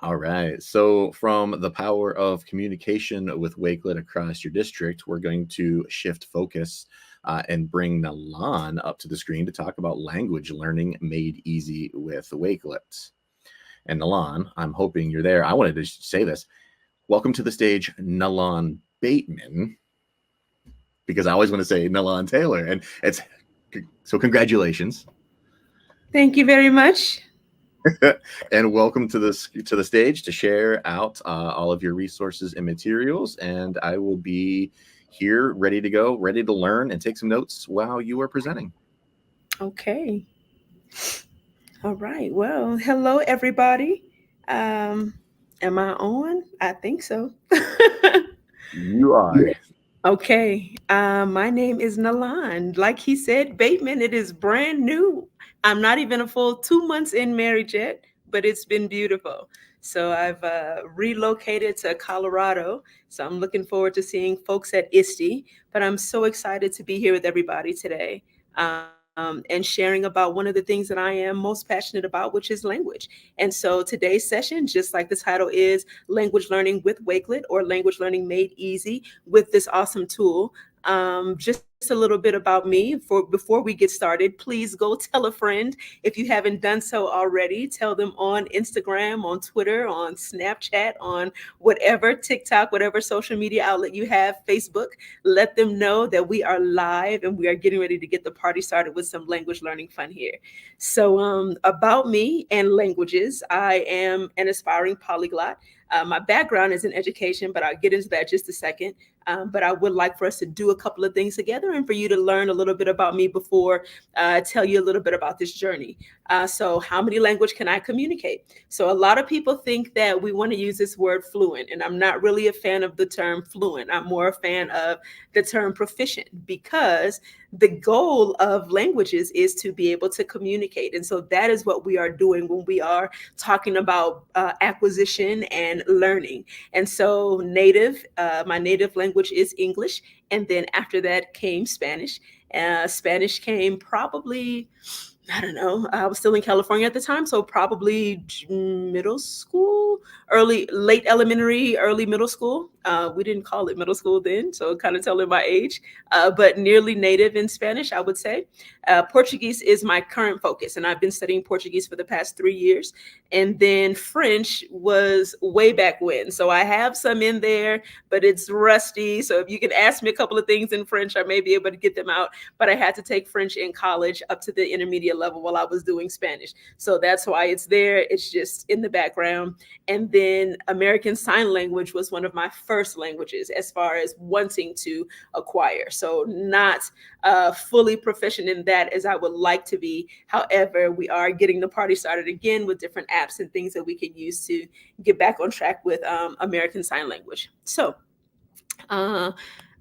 All right. So, from the power of communication with Wakelet across your district, we're going to shift focus and bring Nelann up to the screen to talk about language learning made easy with Wakelet. And Nelann, I'm hoping you're there. I wanted to say this. Welcome to the stage, Nelann Bateman, because I always want to say Nelann Taylor. And it's so congratulations. Thank you very much. And welcome to the stage to share out all of your resources and materials. And I will be here ready to go, ready to learn and take some notes while you are presenting. Okay. All right. Well, hello, everybody. Um, am I on? I think so. You are. Okay. My name is Nelann. Like he said, Bateman, it is brand new. I'm not even a full 2 months in marriage yet, but it's been beautiful. So I've relocated to Colorado. So I'm looking forward to seeing folks at ISTE. But I'm so excited to be here with everybody today and sharing about one of the things that I am most passionate about, which is language. And so today's session, just like the title is, Language Learning with Wakelet, or Language Learning Made Easy with this awesome tool. Just a little bit about me before we get started. Please go tell a friend if you haven't done so already. Tell them on Instagram, on Twitter, on Snapchat, on whatever TikTok, whatever social media outlet you have, Facebook. Let them know that we are live and we are getting ready to get the party started with some language learning fun here. So, about me and languages, I am an aspiring polyglot. My background is in education, but I'll get into that just a second. But I would like for us to do a couple of things together and for you to learn a little bit about me before I tell you a little bit about this journey. So, how many language can I communicate? So, a lot of people think that we want to use this word fluent, and I'm not really a fan of the term fluent. I'm more a fan of the term proficient, because the goal of languages is to be able to communicate. And so that is what we are doing when we are talking about acquisition and learning. And so my native language is English. And then after that came Spanish. Spanish came probably, I don't know. I was still in California at the time, so probably middle school, late elementary, early middle school. We didn't call it middle school then, so kind of telling my age. But nearly native in Spanish, I would say. Portuguese is my current focus, and I've been studying Portuguese for the past 3 years. And then French was way back when, so I have some in there, but it's rusty. So if you can ask me a couple of things in French, I may be able to get them out. But I had to take French in college up to the intermediate level while I was doing Spanish. So that's why it's there. It's just in the background. And then American Sign Language was one of my first languages as far as wanting to acquire. So not fully proficient in that as I would like to be. However, we are getting the party started again with different apps and things that we can use to get back on track with American Sign Language. So uh,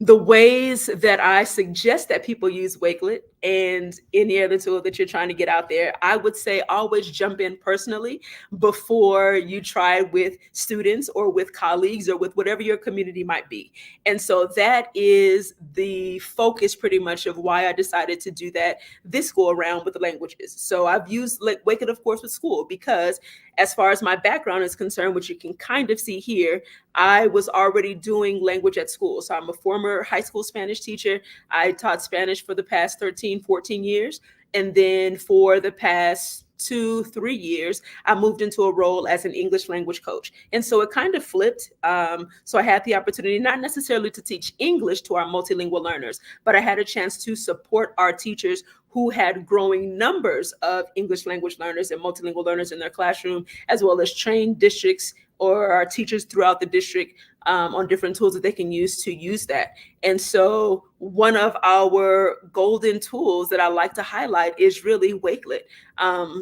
the ways that I suggest that people use Wakelet and any other tool that you're trying to get out there, I would say always jump in personally before you try with students or with colleagues or with whatever your community might be. And so that is the focus pretty much of why I decided to do that this go around with the languages. So I've used Wakelet, of course, with school, because as far as my background is concerned, which you can kind of see here, I was already doing language at school. So I'm a former high school Spanish teacher. I taught Spanish for the past 13, 14 years. And then for the past 2, 3 years, I moved into a role as an English language coach. And so it kind of flipped. So I had the opportunity not necessarily to teach English to our multilingual learners, but I had a chance to support our teachers who had growing numbers of English language learners and multilingual learners in their classroom, as well as train districts or our teachers throughout the district on different tools that they can use to use that. And so one of our golden tools that I like to highlight is really Wakelet.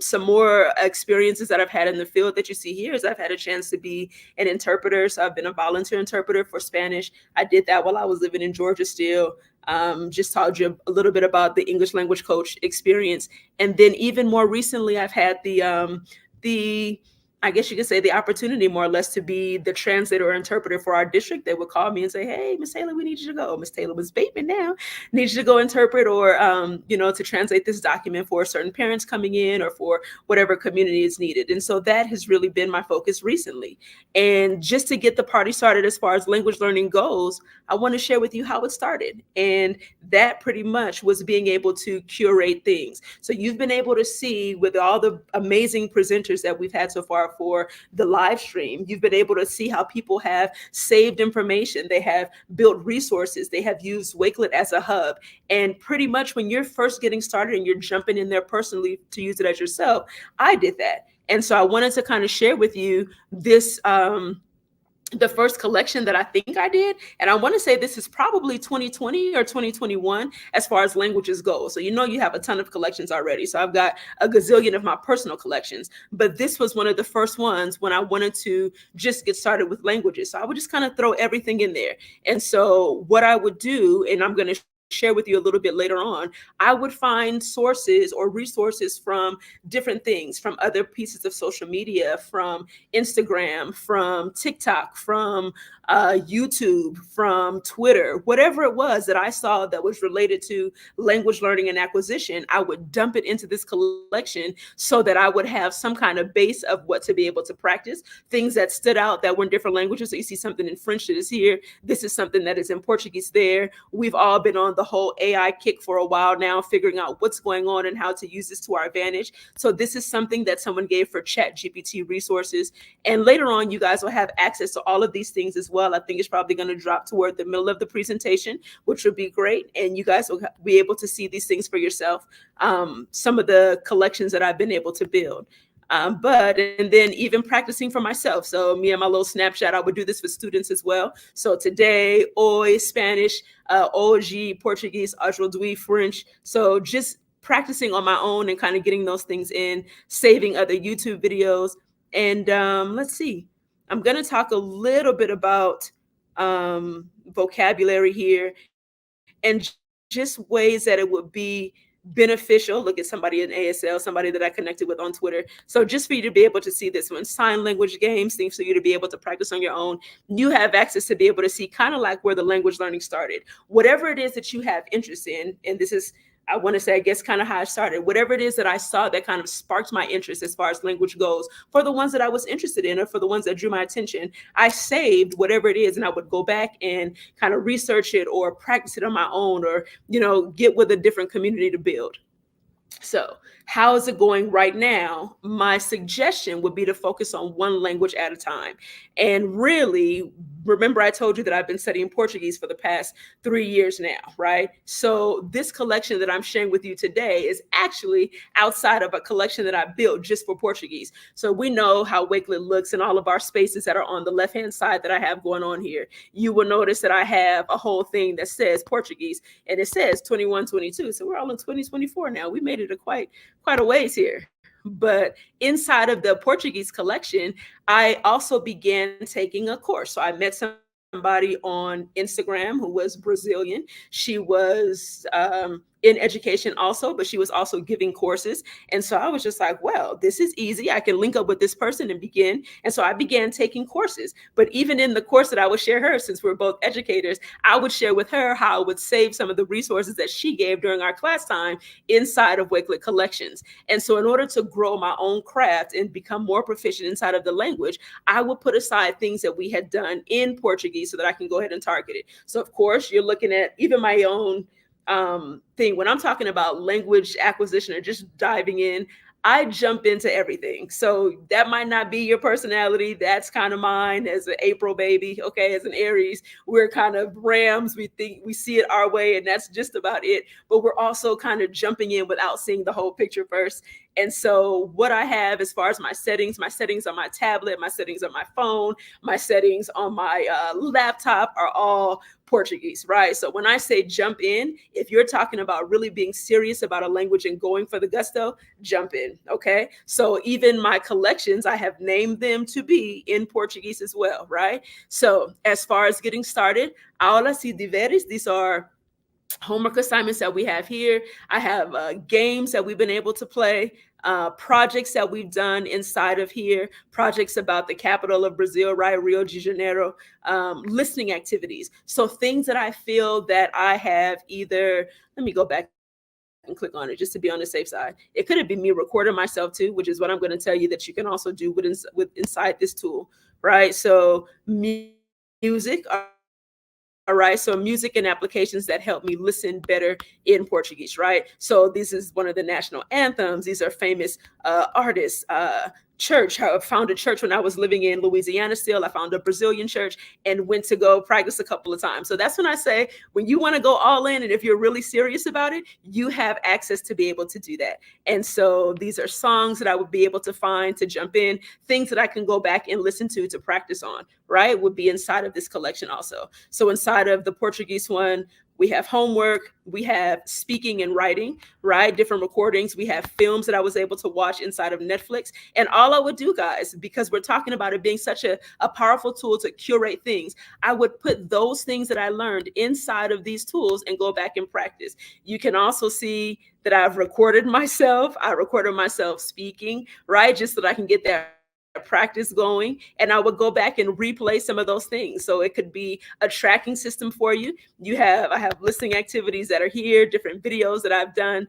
Some more experiences that I've had in the field that you see here is I've had a chance to be an interpreter. So I've been a volunteer interpreter for Spanish. I did that while I was living in Georgia still. Just told you a little bit about the English language coach experience. And then even more recently, I've had the I guess you could say the opportunity more or less to be the translator or interpreter for our district. They would call me and say, "Hey, Miss Taylor, we need you to go. Miss Taylor was Bateman now, needs you to go interpret or to translate this document for certain parents coming in or for whatever community is needed." And so that has really been my focus recently. And just to get the party started as far as language learning goes, I want to share with you how it started. And that pretty much was being able to curate things. So you've been able to see with all the amazing presenters that we've had so far for the live stream, you've been able to see how people have saved information. They have built resources. They have used Wakelet as a hub. And pretty much when you're first getting started and you're jumping in there personally to use it as yourself, I did that. And so I wanted to kind of share with you this the first collection that I think I did. And I want to say this is probably 2020 or 2021 as far as languages go. So, you have a ton of collections already. So I've got a gazillion of my personal collections, but this was one of the first ones when I wanted to just get started with languages. So I would just kind of throw everything in there. And so what I would do, and I'm going to share with you a little bit later on, I would find sources or resources from different things, from other pieces of social media, from Instagram, from TikTok, from YouTube, from Twitter, whatever it was that I saw that was related to language learning and acquisition, I would dump it into this collection so that I would have some kind of base of what to be able to practice, things that stood out that were in different languages. So you see something in French that is here. This is something that is in Portuguese there. We've all been on the whole AI kick for a while now, figuring out what's going on and how to use this to our advantage. So this is something that someone gave for Chat GPT resources. And later on, you guys will have access to all of these things as well. I think it's probably going to drop toward the middle of the presentation, which would be great. And you guys will be able to see these things for yourself. Some of the collections that I've been able to build. And then even practicing for myself. So me and my little snapshot, I would do this for students as well. So today, hoy, Spanish, hoje, Portuguese, aujourd'hui, French. So just practicing on my own and kind of getting those things in, saving other YouTube videos. And let's see, I'm going to talk a little bit about vocabulary here and just ways that it would be beneficial. Look at somebody in ASL, somebody that I connected with on Twitter. So just for you to be able to see this one, sign language games, things for you to be able to practice on your own. You have access to be able to see kind of like where the language learning started. Whatever it is that you have interest in, and this is, I want to say, I guess, kind of how I started. Whatever it is that I saw that kind of sparked my interest as far as language goes, for the ones that I was interested in or for the ones that drew my attention, I saved whatever it is and I would go back and kind of research it or practice it on my own or, get with a different community to build. So how is it going right now? My suggestion would be to focus on one language at a time. And really, remember I told you that I've been studying Portuguese for the past 3 years now, right? So this collection that I'm sharing with you today is actually outside of a collection that I built just for Portuguese. So we know how Wakelet looks in all of our spaces that are on the left-hand side that I have going on here. You will notice that I have a whole thing that says Portuguese and it says 21-22. So we're all in 2024 now. We made it quite a ways here. But inside of the Portuguese collection, I also began taking a course. So I met somebody on Instagram who was Brazilian. She was in education also, but she was also giving courses. And so I was just like, well, this is easy. I can link up with this person and begin. And so I began taking courses. But even in the course that I would share her, since we're both educators, I would share with her how I would save some of the resources that she gave during our class time inside of Wakelet collections. And so in order to grow my own craft and become more proficient inside of the language, I would put aside things that we had done in Portuguese so that I can go ahead and target it. So of course, you're looking at even my own thing. When I'm talking about language acquisition or just diving in, I jump into everything. So that might not be your personality. That's kind of mine as an April baby. Okay. As an Aries, we're kind of Rams. We think we see it our way and that's just about it. But we're also kind of jumping in without seeing the whole picture first. And so what I have as far as my settings on my tablet, my settings on my phone, my settings on my laptop are all Portuguese, right? So when I say jump in, if you're talking about really being serious about a language and going for the gusto, jump in, okay? So even my collections, I have named them to be in Portuguese as well, right? So as far as getting started, aulas y deveres, these are homework assignments that we have here. I have games that we've been able to play. projects that we've done inside of here, projects about the capital of Brazil, right, Rio de Janeiro, listening activities. So things that I feel that I have either, let me go back and click on it just to be on the safe side. It could have been me recording myself too, which is what I'm going to tell you that you can also do with inside this tool, right? So music, all right. So music and applications that help me listen better in Portuguese, right? So this is one of the national anthems. These are famous artists. Church. I found a church when I was living in Louisiana still. I found a Brazilian church and went to go practice a couple of times. So that's when I say, when you want to go all in, and if you're really serious about it, you have access to be able to do that. And so these are songs that I would be able to find to jump in, things that I can go back and listen to practice on, right? Would be inside of this collection also. So inside of the Portuguese one, we have homework, we have speaking and writing, right? Different recordings. We have films that I was able to watch inside of Netflix. And all I would do, guys, because we're talking about it being such a powerful tool to curate things, I would put those things that I learned inside of these tools and go back and practice. You can also see that I've recorded myself. I recorded myself speaking, right? Just so that I can get that practice going, and I would go back and replay some of those things. So it could be a tracking system for you. I have listening activities that are here, different videos that I've done.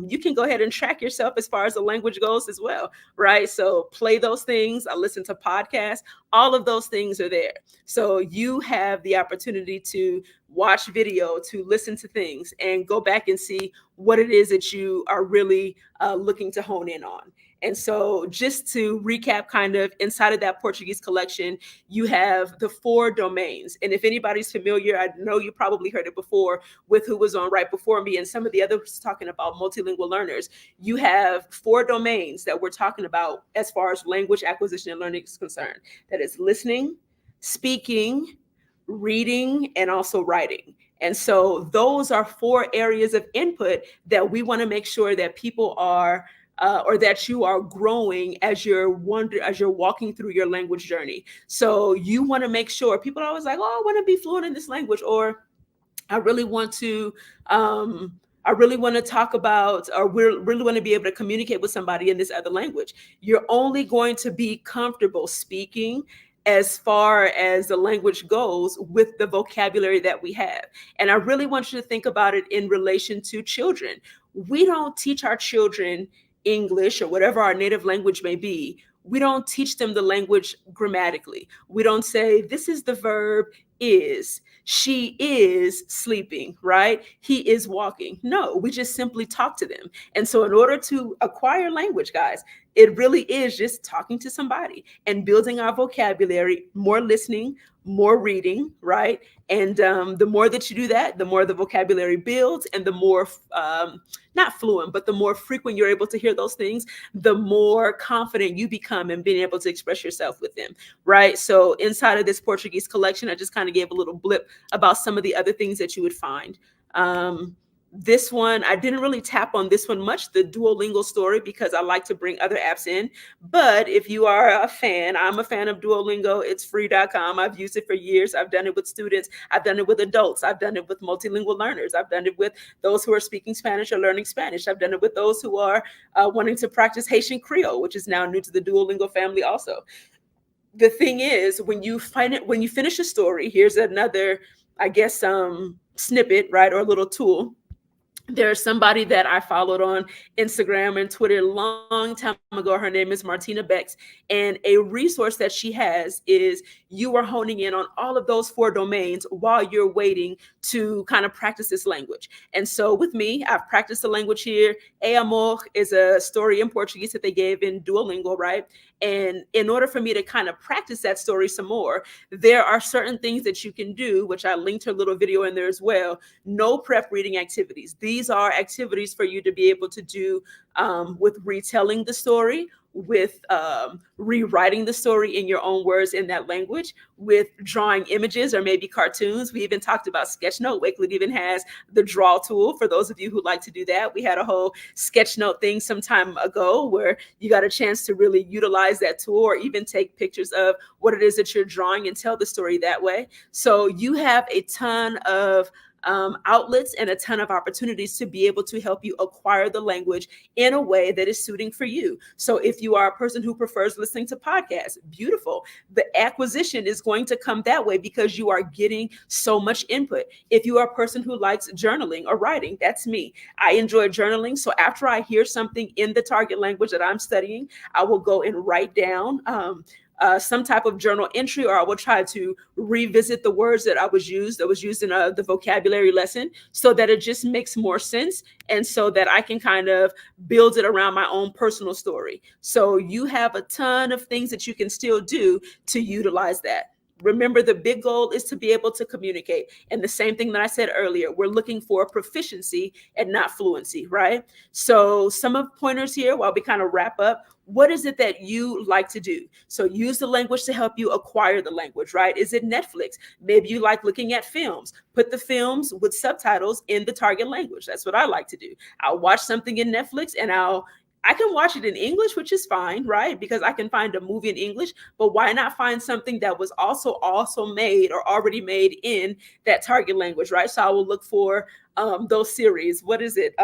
You can go ahead and track yourself as far as the language goes as well, right? So play those things. I listen to podcasts. All of those things are there. So you have the opportunity to watch video, to listen to things, and go back and see what it is that you are really looking to hone in on. And so just to recap, kind of inside of that Portuguese collection, you have the 4 domains. And if anybody's familiar, I know you probably heard it before with who was on right before me and some of the others talking about multilingual learners. You have 4 domains that we're talking about as far as language acquisition and learning is concerned. That is listening, speaking, reading, and also writing. And so those are 4 areas of input that we want to make sure that people are or that you are growing as you're walking through your language journey. So you want to make sure, people are always like, oh, I want to be fluent in this language, or I really want to talk about, or we really want to be able to communicate with somebody in this other language. You're only going to be comfortable speaking as far as the language goes with the vocabulary that we have. And I really want you to think about it in relation to children. We don't teach our children English or whatever our native language may be. We don't teach them the language grammatically. We don't say, this is the verb is. She is sleeping, right? He is walking. No, we just simply talk to them. And so in order to acquire language, guys, it really is just talking to somebody and building our vocabulary, more listening, more reading, right? And the more that you do that, the more the vocabulary builds, and the more, not fluent, but the more frequent you're able to hear those things, the more confident you become in being able to express yourself with them, right? So inside of this Portuguese collection, I just kind of gave a little blip about some of the other things that you would find. This one, I didn't really tap on this one much, the Duolingo story, because I like to bring other apps in. But if you are a fan, I'm a fan of Duolingo. It's free.com. I've used it for years. I've done it with students. I've done it with adults. I've done it with multilingual learners. I've done it with those who are speaking Spanish or learning Spanish. I've done it with those who are wanting to practice Haitian Creole, which is now new to the Duolingo family also. The thing is, when you finish a story, here's another, I guess, snippet, right, or a little tool. There's somebody that I followed on Instagram and Twitter a long time ago. Her name is Martina Bex. And a resource that she has is you are honing in on all of those 4 domains while you're waiting to kind of practice this language. And so with me, I've practiced the language here. E Amor is a story in Portuguese that they gave in Duolingo, right? And in order for me to kind of practice that story some more, there are certain things that you can do, which I linked her little video in there as well. No prep reading activities. These are activities for you to be able to do with retelling the story, with rewriting the story in your own words in that language, with drawing images or maybe cartoons. We even talked about Sketchnote. Wakelet even has the draw tool for those of you who like to do that. We had a whole Sketchnote thing some time ago where you got a chance to really utilize that tool, or even take pictures of what it is that you're drawing and tell the story that way. So you have a ton of outlets and a ton of opportunities to be able to help you acquire the language in a way that is suiting for you. So if you are a person who prefers listening to podcasts, beautiful. The acquisition is going to come that way because you are getting so much input. If you are a person who likes journaling or writing, that's me. I enjoy journaling. So after I hear something in the target language that I'm studying, I will go and write down some type of journal entry, or I will try to revisit the words that was used in the vocabulary lesson, so that it just makes more sense, and so that I can kind of build it around my own personal story. So you have a ton of things that you can still do to utilize that. Remember, the big goal is to be able to communicate. And the same thing that I said earlier, we're looking for proficiency and not fluency, right? So some of pointers here while we kind of wrap up. What is it that you like to do? So use the language to help you acquire the language, right? Is it Netflix? Maybe you like looking at films. Put the films with subtitles in the target language. That's what I like to do. I'll watch something in Netflix and I can watch it in English, which is fine, right? Because I can find a movie in English, but why not find something that was also made or already made in that target language, right? So I will look for those series. What is it?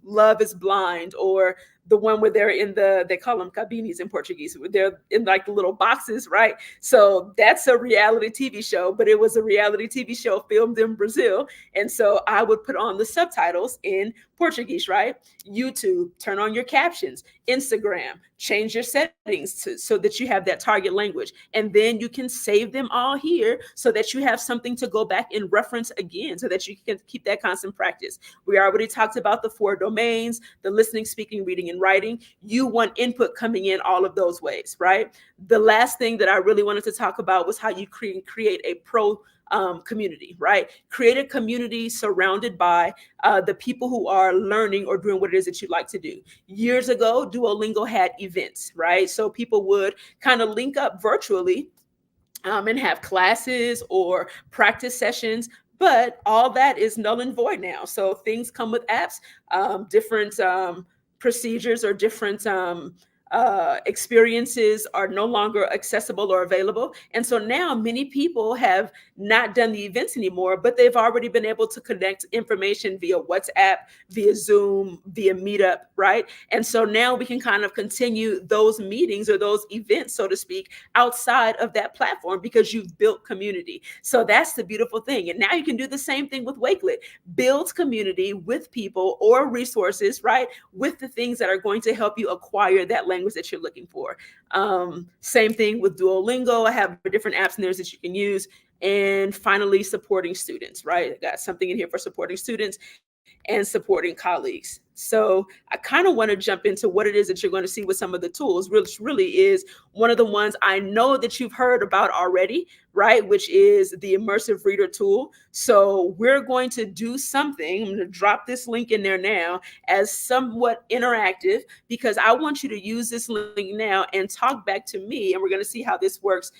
Love is Blind, or the one where they're they call them cabines in Portuguese. They're in like the little boxes, right? So that's a reality TV show, but it was a reality TV show filmed in Brazil. And so I would put on the subtitles in Portuguese, right? YouTube, turn on your captions. Instagram, change your settings so that you have that target language. And then you can save them all here so that you have something to go back and reference again, so that you can keep that constant practice. We already talked about the 4 domains: the listening, speaking, reading, and writing. You want input coming in all of those ways, right? The last thing that I really wanted to talk about was how you create a pro community, right? Create a community surrounded by the people who are learning or doing what it is that you like to do. Years ago, Duolingo had events, right? So people would kind of link up virtually and have classes or practice sessions. But all that is null and void now. So things come with apps, different procedures or different experiences are no longer accessible or available. And so now many people have not done the events anymore, but they've already been able to connect information via WhatsApp, via Zoom, via Meetup, right? And so now we can kind of continue those meetings or those events, so to speak, outside of that platform because you've built community. So that's the beautiful thing. And now you can do the same thing with Wakelet. Build community with people or resources, right? With the things that are going to help you acquire that language that you're looking for. Same thing with Duolingo. I have different apps in there that you can use. And finally, supporting students, right? I got something in here for supporting students and supporting colleagues. So I kind of want to jump into what it is that you're going to see with some of the tools, which really is one of the ones I know that you've heard about already, right? Which is the immersive reader tool. So we're going to do something. I'm going to drop this link in there now as somewhat interactive, because I want you to use this link now and talk back to me. And we're going to see how this works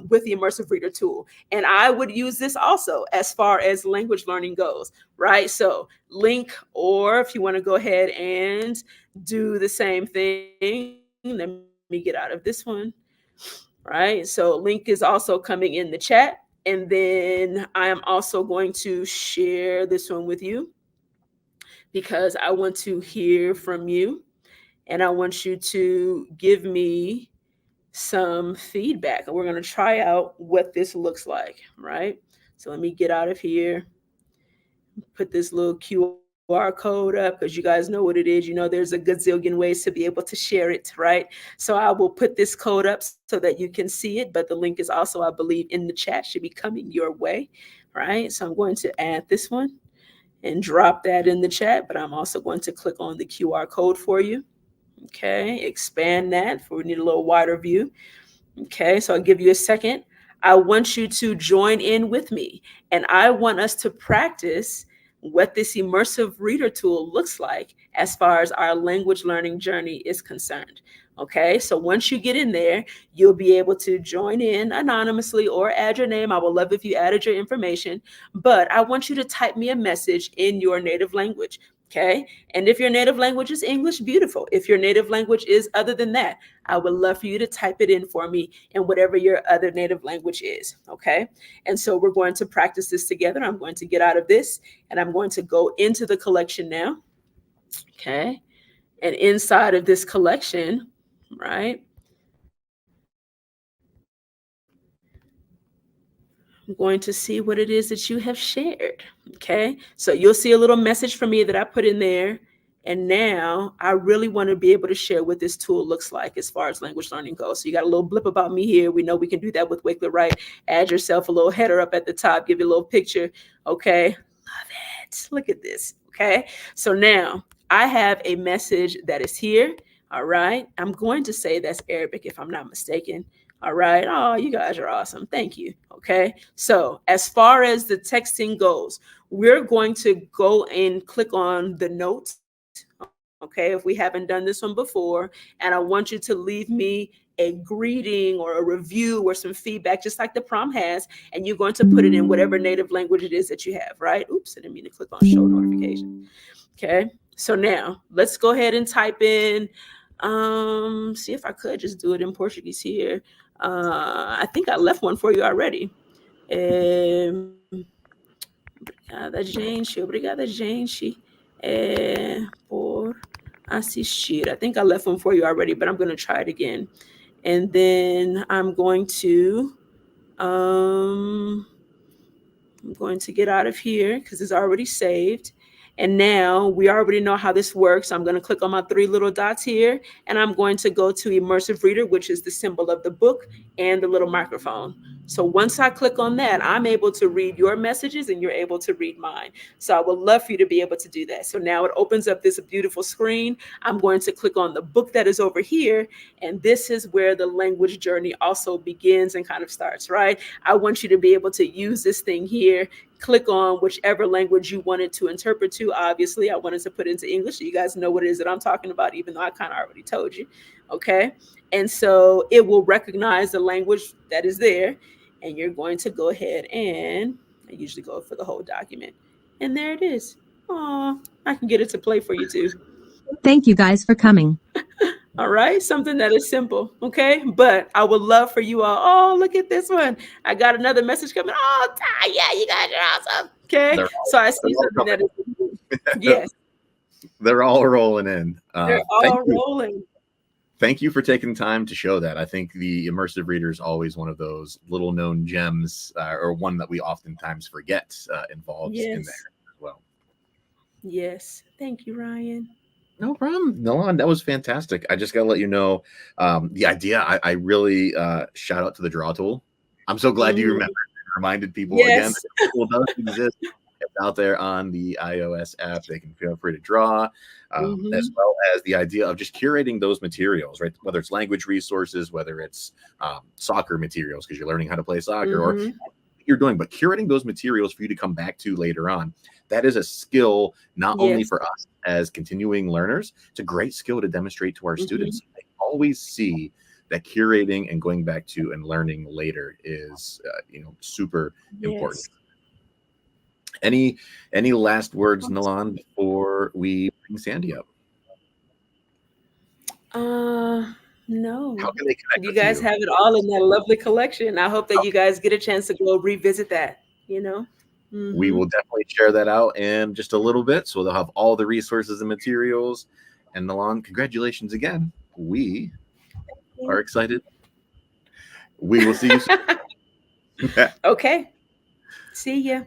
with the immersive reader tool. And I would use this also as far as language learning goes, right? So link, or if you want to go ahead and do the same thing, let me get out of this one, right? So link is also coming in the chat. And then I am also going to share this one with you because I want to hear from you and I want you to give me some feedback. And we're going to try out what this looks like, right? So let me get out of here, put this little QR code up because you guys know what it is. You know, there's a gazillion ways to be able to share it, right? So I will put this code up so that you can see it, but the link is also, I believe, in the chat, should be coming your way, right? So I'm going to add this one and drop that in the chat, but I'm also going to click on the QR code for you. Okay, expand that for we need a little wider view. Okay, so I'll give you a second. I want you to join in with me, and I want us to practice what this immersive reader tool looks like as far as our language learning journey is concerned. Okay, so once you get in there, you'll be able to join in anonymously or add your name. I would love if you added your information, but I want you to type me a message in your native language. Okay. And if your native language is English, beautiful. If your native language is other than that, I would love for you to type it in for me in whatever your other native language is. Okay. And so we're going to practice this together. I'm going to get out of this and I'm going to go into the collection now. Okay. And inside of this collection, right, I'm going to see what it is that you have shared. Okay. So you'll see a little message from me that I put in there. And now I really want to be able to share what this tool looks like as far as language learning goes. So you got a little blip about me here. We know we can do that with Wakelet, right? Add yourself a little header up at the top, give you a little picture. Okay. Love it. Look at this. Okay. So now I have a message that is here. All right. I'm going to say that's Arabic if I'm not mistaken. All right. Oh, you guys are awesome. Thank you. Okay. So as far as the texting goes, we're going to go and click on the notes. Okay. If we haven't done this one before, and I want you to leave me a greeting or a review or some feedback, just like the prompt has, and you're going to put it in whatever native language it is that you have, right? Oops, I didn't mean to click on show notification. Okay. So now let's go ahead and type in, see if I could just do it in Portuguese here. I think I left one for you already. Obrigada, gente, por assistir. I think I left one for you already, but I'm going to try it again. And then I'm going to get out of here because it's already saved. And now we already know how this works. I'm going to click on my three little dots here, and I'm going to go to Immersive Reader, which is the symbol of the book and the little microphone. So once I click on that, I'm able to read your messages and you're able to read mine. So I would love for you to be able to do that. So now it opens up this beautiful screen. I'm going to click on the book that is over here. And this is where the language journey also begins and kind of starts, right? I want you to be able to use this thing here. Click on whichever language you wanted to interpret to. Obviously, I wanted to put it into English so you guys know what it is that I'm talking about, even though I kind of already told you. Okay. And so it will recognize the language that is there. And you're going to go ahead and I usually go for the whole document. And there it is. Oh, I can get it to play for you too. Thank you guys for coming. All right. Something that is simple. Okay. But I would love for you all. Oh, look at this one. I got another message coming. Oh, Ty, yeah, you guys are awesome. Okay. So I see something that is, yes. They're all rolling in. They're all rolling. Thank you for taking time to show that. I think the Immersive Reader is always one of those little known gems, or one that we oftentimes forget involves in there as well. Yes. Thank you, Ryan. No problem. Nelann, that was fantastic. I just got to let you know the idea. I really shout out to the draw tool. I'm so glad you reminded people again that the tool does exist. It's out there on the iOS app. They can feel free to draw, as well as the idea of just curating those materials, right? Whether it's language resources, whether it's soccer materials because you're learning how to play soccer, or what you're doing, but curating those materials for you to come back to later on. That is a skill not only for us as continuing learners, it's a great skill to demonstrate to our students. They always see that curating and going back to and learning later is super important. Any last words, Nelann, before we bring Sandy up? No. How can they connect You with guys have it all in that lovely collection. I hope that you guys get a chance to go revisit that, We will definitely share that out in just a little bit. So they'll have all the resources and materials. And Nelann, congratulations again. We are excited. We will see you soon. Okay. See ya.